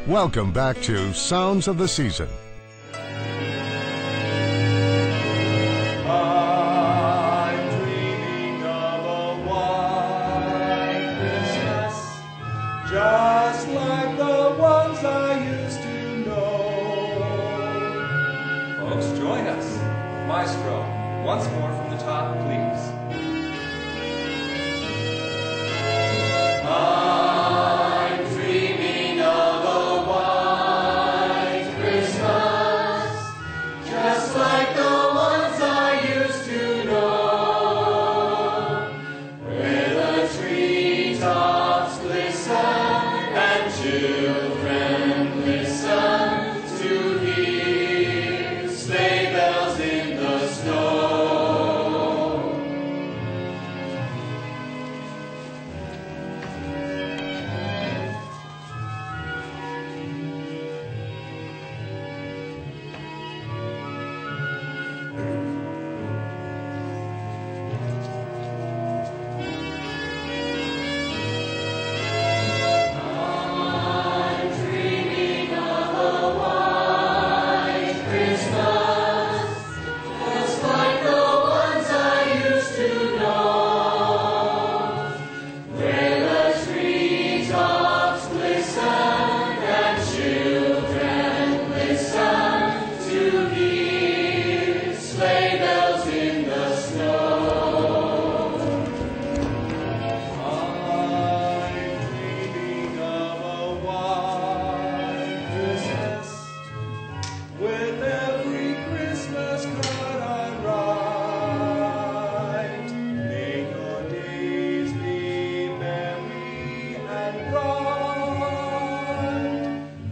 Welcome back to Sounds of the Season. I'm dreaming of a white Christmas, just like the ones I used to know. Folks, join us. Maestro, once more from the top, please. I'm dreaming of a white Christmas, just like the ones I used to know, where the treetops glisten and children listen to hear sleigh bells in the snow. I'm dreaming of a white Christmas, just like the ones I used to know, where the treetops glisten and children listen to hear sleigh bells in the snow. I'm dreaming of a white Christmas, with every Christmas card I write. May your days be merry and bright,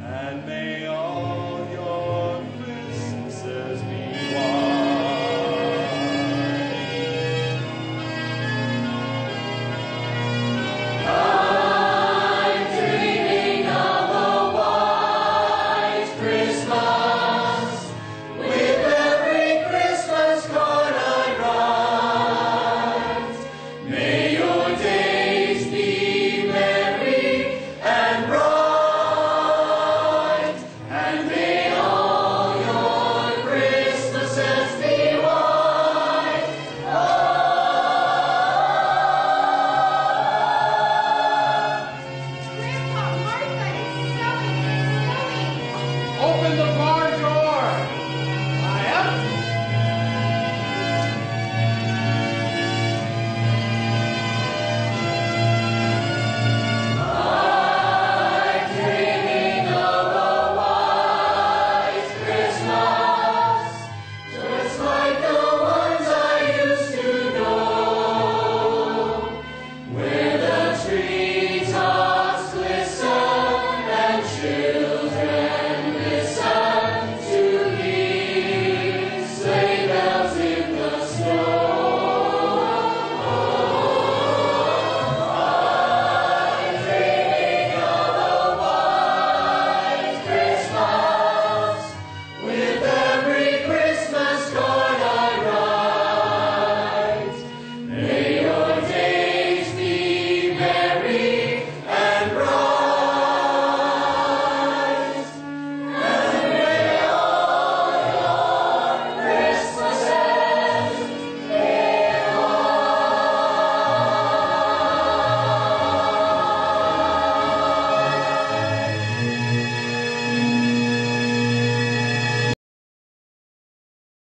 and may all your Christmases be I'm dreaming of a white Christmas, with every Christmas card I write. May your days be merry and bright, and may all your Christmases be white. Grandpa, Martha, it's snowing, it's snowing. Open the